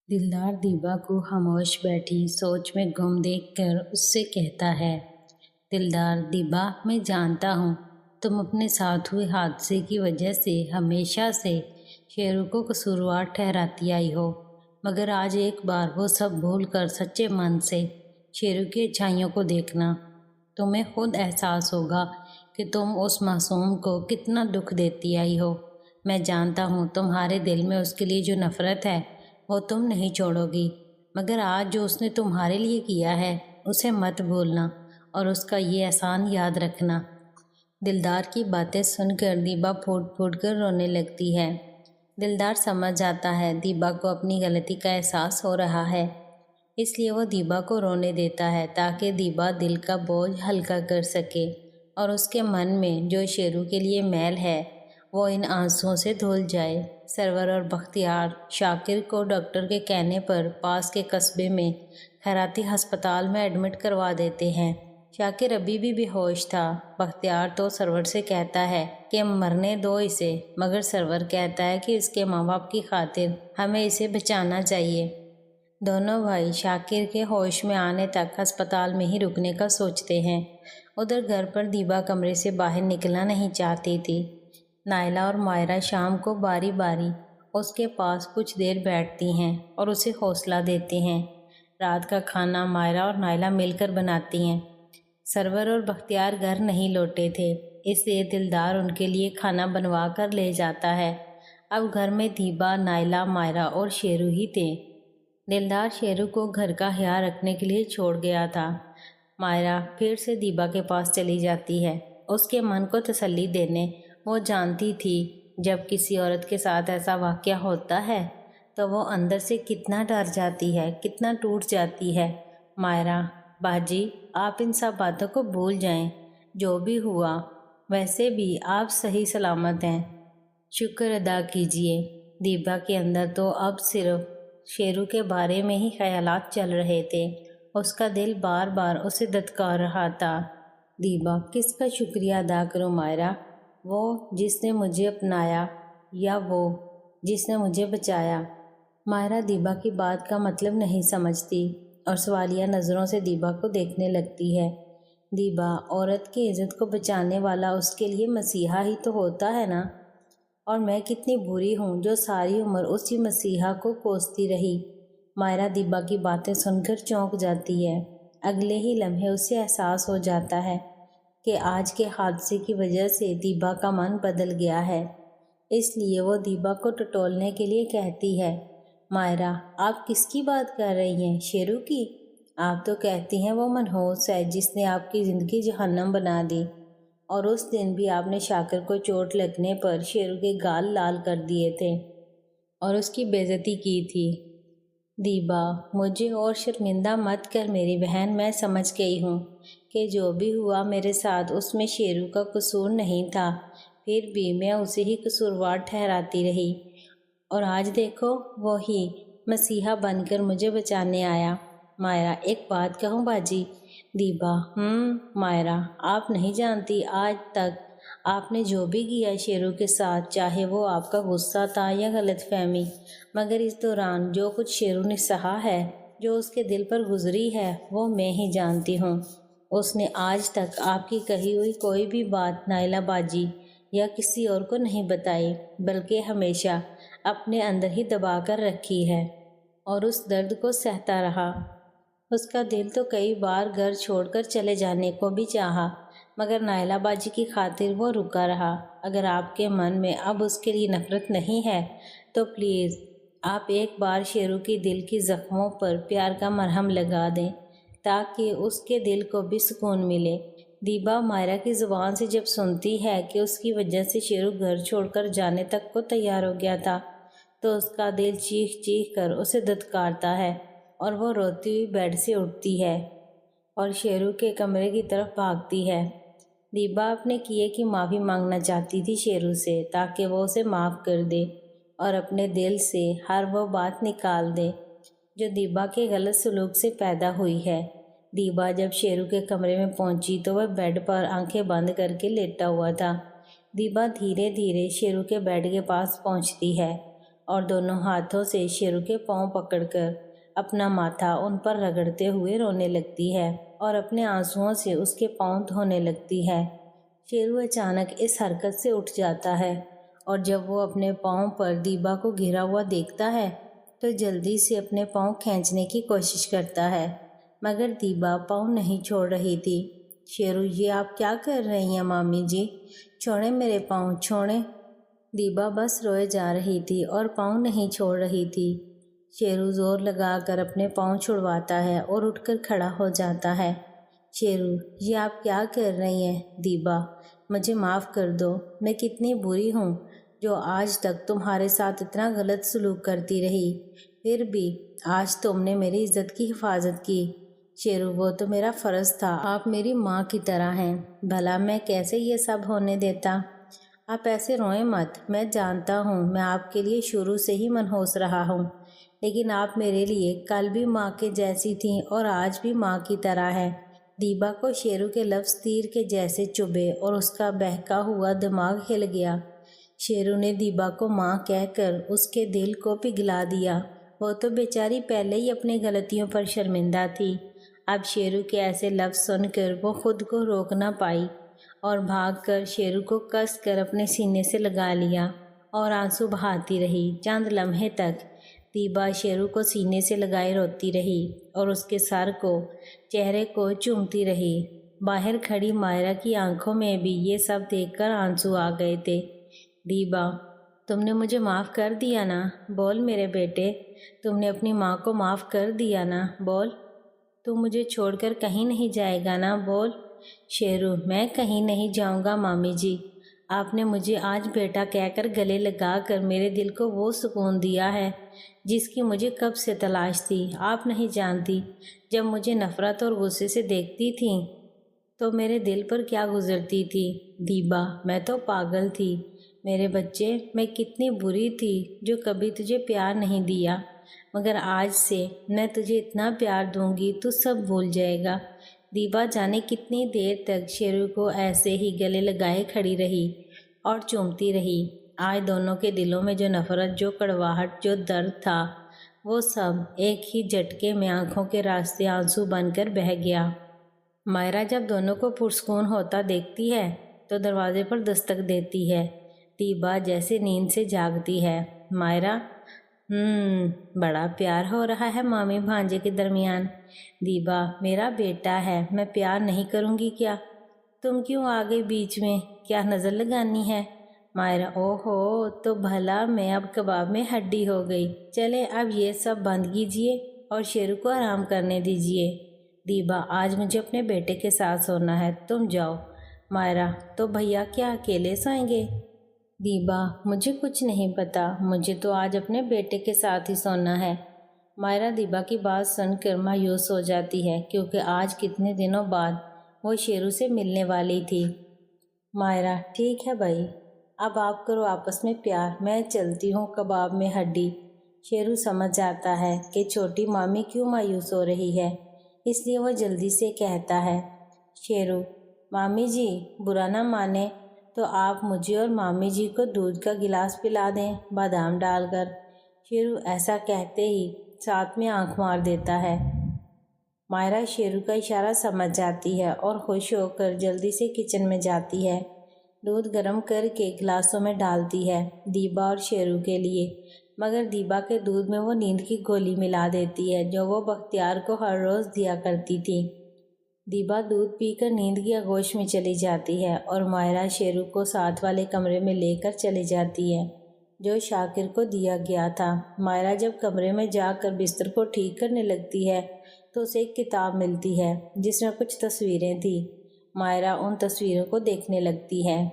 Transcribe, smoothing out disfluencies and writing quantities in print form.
दिलदार दीबा को खामोश बैठी सोच में गुम देखकर उससे कहता है, दिलदार दीबा, मैं जानता हूँ तुम अपने साथ हुए हादसे की वजह से हमेशा से शेरू को कसूरवार ठहराती आई हो, मगर आज एक बार वो सब भूल कर सच्चे मन से शेरू की अच्छाइयों को देखना। तुम्हें खुद एहसास होगा कि तुम उस मासूम को कितना दुख देती आई हो। मैं जानता हूँ तुम्हारे दिल में उसके लिए जो नफ़रत है वो तुम नहीं छोड़ोगी, मगर आज जो उसने तुम्हारे लिए किया है उसे मत भूलना और उसका ये एहसान याद रखना। दिलदार की बातें सुनकर दीबा फूट फूट कर रोने लगती है। दिलदार समझ जाता है दीबा को अपनी गलती का एहसास हो रहा है, इसलिए वो दीबा को रोने देता है ताकि दीबा दिल का बोझ हल्का कर सके और उसके मन में जो शेरू के लिए मैल है वो इन आंसुओं से धुल जाए। सरवर और बख्तियार शाकिर को डॉक्टर के कहने पर पास के कस्बे में खैराती अस्पताल में एडमिट करवा देते हैं। शाकिर अभी भी बेहोश था। बख्तियार तो सरवर से कहता है कि मरने दो इसे, मगर सरवर कहता है कि इसके माँ बाप की खातिर हमें इसे बचाना चाहिए। दोनों भाई शाकिर के होश में आने तक अस्पताल में ही रुकने का सोचते हैं। उधर घर पर दीबा कमरे से बाहर निकलना नहीं चाहती थी। नायला और मायरा शाम को बारी बारी उसके पास कुछ देर बैठती हैं और उसे हौसला देती हैं। रात का खाना मायरा और नायला मिलकर बनाती हैं। सरवर और बख्तियार घर नहीं लौटे थे, इसलिए दिलदार उनके लिए खाना बनवा कर ले जाता है। अब घर में दीबा, नायला, मायरा और शेरू ही थे। दिलदार शेरू को घर का ख्याल रखने के लिए छोड़ गया था। मायरा फिर से दीबा के पास चली जाती है, उसके मन को तसल्ली देने। वो जानती थी जब किसी औरत के साथ ऐसा वाक़या होता है तो वो अंदर से कितना डर जाती है, कितना टूट जाती है। मायरा, बाजी, आप इन सब बातों को भूल जाएं। जो भी हुआ, वैसे भी आप सही सलामत हैं, शुक्र अदा कीजिए। दीबा के अंदर तो अब सिर्फ शेरू के बारे में ही ख्यालात चल रहे थे। उसका दिल बार बार उसे धत्कार रहा था। दीबा, किसका शुक्रिया अदा करूं मायरा? वो जिसने मुझे अपनाया या वो जिसने मुझे बचाया? मायरा दीबा की बात का मतलब नहीं समझती और सवालिया नज़रों से दीबा को देखने लगती है। दीबा, औरत की इज़्ज़त को बचाने वाला उसके लिए मसीहा ही तो होता है ना। और मैं कितनी बुरी हूँ जो सारी उम्र उसी मसीहा को कोसती रही। मायरा दीबा की बातें सुनकर चौंक जाती है। अगले ही लम्हे उसे एहसास हो जाता है कि आज के हादसे की वजह से दीबा का मन बदल गया है। इसलिए वो दीबा को टटोलने के लिए कहती है, मायरा, आप किसकी बात कर रही हैं? शेरू की? आप तो कहती हैं वो मनहूस है जिसने आपकी ज़िंदगी जहन्नम बना दी। और उस दिन भी आपने शाकिर को चोट लगने पर शेरू के गाल लाल कर दिए थे और उसकी बेइज्जती की थी। दीबा, मुझे और शर्मिंदा मत कर मेरी बहन। मैं समझ गई हूँ कि जो भी हुआ मेरे साथ उसमें शेरू का कसूर नहीं था, फिर भी मैं उसे ही कसूरवार ठहराती रही और आज देखो वो ही मसीहा बनकर मुझे बचाने आया। मायरा, एक बात कहूँ बाजी? दीबा, मायरा, आप नहीं जानती आज तक आपने जो भी किया शेरू के साथ, चाहे वो आपका गुस्सा था या गलतफहमी, मगर इस दौरान जो कुछ शेरू ने सहा है, जो उसके दिल पर गुजरी है, वो मैं ही जानती हूँ। उसने आज तक आपकी कही हुई कोई भी बात नायला बाजी या किसी और को नहीं बताई, बल्कि हमेशा अपने अंदर ही दबा कर रखी है और उस दर्द को सहता रहा। उसका दिल तो कई बार घर छोड़कर चले जाने को भी चाहा, मगर नायला बाजी की खातिर वो रुका रहा। अगर आपके मन में अब उसके लिए नफरत नहीं है तो प्लीज़ आप एक बार शेरू की दिल की ज़ख्मों पर प्यार का मरहम लगा दें ताकि उसके दिल को भी सुकून मिले। दीबा मायरा की ज़ुबान से जब सुनती है कि उसकी वजह से शेरू घर छोड़कर जाने तक को तैयार हो गया था तो उसका दिल चीख चीख कर उसे धत्कारता है और वो रोती हुई बेड से उठती है और शेरू के कमरे की तरफ भागती है। दीबा अपने किए की माफ़ी मांगना चाहती थी शेरू से ताकि वो उसे माफ़ कर दे और अपने दिल से हर वो बात निकाल दे जो दीबा के गलत सलूक से पैदा हुई है। दीबा जब शेरू के कमरे में पहुंची तो वह बेड पर आंखें बंद करके लेटा हुआ था। दीबा धीरे धीरे शेरू के बेड के पास पहुंचती है اور دونوں ہاتھوں سے شیرو کے پاؤں پکڑ کر اپنا ماتھا ان پر رگڑتے ہوئے رونے لگتی ہے اور اپنے آنسوؤں سے اس کے پاؤں دھونے لگتی ہے۔ شیرو اچانک اس حرکت سے اٹھ جاتا ہے اور جب وہ اپنے پاؤں پر دیبا کو گھرا ہوا دیکھتا ہے تو جلدی سے اپنے پاؤں کھینچنے کی کوشش کرتا ہے، مگر دیبا پاؤں نہیں چھوڑ رہی تھی۔ شیرو، یہ آپ کیا کر رہی ہیں مامی جی؟ چھوڑیں میرے پاؤں، چھوڑیں۔ دیبا بس روئے جا رہی تھی اور پاؤں نہیں چھوڑ رہی تھی۔ شیرو زور لگا کر اپنے پاؤں چھڑواتا ہے اور اٹھ کر کھڑا ہو جاتا ہے۔ شیرو، یہ آپ کیا کر رہی ہیں؟ دیبا، مجھے معاف کر دو، میں کتنی بری ہوں جو آج تک تمہارے ساتھ اتنا غلط سلوک کرتی رہی، پھر بھی آج تم نے میری عزت کی حفاظت کی۔ شیرو، وہ تو میرا فرض تھا، آپ میری ماں کی طرح ہیں، بھلا میں کیسے یہ سب ہونے دیتا؟ آپ ایسے روئیں مت، میں جانتا ہوں میں آپ کے لیے شروع سے ہی منحوس رہا ہوں، لیکن آپ میرے لیے کل بھی ماں کے جیسی تھیں اور آج بھی ماں کی طرح ہے۔ دیبا کو شیرو کے لفظ تیر کے جیسے چبھے اور اس کا بہکا ہوا دماغ ہل گیا۔ شیرو نے دیبا کو ماں کہہ کر اس کے دل کو پگھلا دیا۔ وہ تو بیچاری پہلے ہی اپنی غلطیوں پر شرمندہ تھی، اب شیرو کے ایسے لفظ سن کر وہ خود کو روک نہ پائی اور بھاگ کر شیرو کو کس کر اپنے سینے سے لگا لیا اور آنسو بہاتی رہی۔ چند لمحے تک دیبا شیرو کو سینے سے لگائے روتی رہی اور اس کے سر کو، چہرے کو چومتی رہی۔ باہر کھڑی مائرہ کی آنکھوں میں بھی یہ سب دیکھ کر آنسو آ گئے تھے۔ دیبا، تم نے مجھے معاف کر دیا نا؟ بول میرے بیٹے، تم نے اپنی ماں کو معاف کر دیا نا؟ بول، تو مجھے چھوڑ کر کہیں نہیں جائے گا نا؟ بول۔ شیرو، میں کہیں نہیں جاؤں گا مامی جی، آپ نے مجھے آج بیٹا کہہ کر گلے لگا کر میرے دل کو وہ سکون دیا ہے جس کی مجھے کب سے تلاش تھی۔ آپ نہیں جانتی، جب مجھے نفرت اور غصے سے دیکھتی تھیں تو میرے دل پر کیا گزرتی تھی۔ دیبا، میں تو پاگل تھی میرے بچے، میں کتنی بری تھی جو کبھی تجھے پیار نہیں دیا، مگر آج سے میں تجھے اتنا پیار دوں گی تو سب بھول جائے گا۔ دیبا جانے کتنی دیر تک شیرو کو ایسے ہی گلے لگائے کھڑی رہی اور چومتی رہی۔ آج دونوں کے دلوں میں جو نفرت، جو کڑواہٹ، جو درد تھا، وہ سب ایک ہی جھٹکے میں آنکھوں کے راستے آنسو بن کر بہہ گیا۔ مائرہ جب دونوں کو پرسکون ہوتا دیکھتی ہے تو دروازے پر دستک دیتی ہے۔ دیبا جیسے نیند سے جاگتی ہے۔ مائرہ، بڑا پیار ہو رہا ہے مامی بھانجے کے درمیان۔ دیبا، میرا بیٹا ہے، میں پیار نہیں کروں گی کیا؟ تم کیوں آ گئی بیچ میں؟ کیا نظر لگانی ہے؟ مائرہ، اوہو، تو بھلا میں اب کباب میں ہڈی ہو گئی۔ چلے اب یہ سب بند کیجیے اور شیرو کو آرام کرنے دیجیے۔ دیبا، آج مجھے اپنے بیٹے کے ساتھ سونا ہے، تم جاؤ۔ مائرہ، تو بھیا کیا اکیلے سوئیں گے؟ دیبا، مجھے کچھ نہیں پتا، مجھے تو آج اپنے بیٹے کے ساتھ ہی سونا ہے۔ مائرہ دیبا کی بات سن کر مایوس ہو جاتی ہے کیونکہ آج کتنے دنوں بعد وہ شیرو سے ملنے والی تھی۔ مائرہ، ٹھیک ہے بھائی، اب آپ کرو آپس میں پیار، میں چلتی ہوں کباب میں ہڈی۔ شیرو سمجھ جاتا ہے کہ چھوٹی مامی کیوں مایوس ہو رہی ہے، اس لیے وہ جلدی سے کہتا ہے، شیرو، مامی جی برا نہ مانے تو آپ مجھے اور مامی جی کو دودھ کا گلاس پلا دیں بادام ڈال کر۔ شیرو ایسا کہتے ہی ساتھ میں آنکھ مار دیتا ہے۔ مائرہ شیرو کا اشارہ سمجھ جاتی ہے اور خوش ہو کر جلدی سے کچن میں جاتی ہے۔ دودھ گرم کر کے گلاسوں میں ڈالتی ہے دیبا اور شیرو کے لیے، مگر دیبا کے دودھ میں وہ نیند کی گولی ملا دیتی ہے جو وہ بختیار کو ہر روز دیا کرتی تھی۔ دیبا دودھ پی کر نیند کی آغوش میں چلی جاتی ہے اور مائرہ شیرو کو ساتھ والے کمرے میں لے کر چلی جاتی ہے جو شاکر کو دیا گیا تھا۔ مائرہ جب کمرے میں جا کر بستر کو ٹھیک کرنے لگتی ہے تو اسے ایک کتاب ملتی ہے جس میں کچھ تصویریں تھیں۔ مائرہ ان تصویروں کو دیکھنے لگتی ہے۔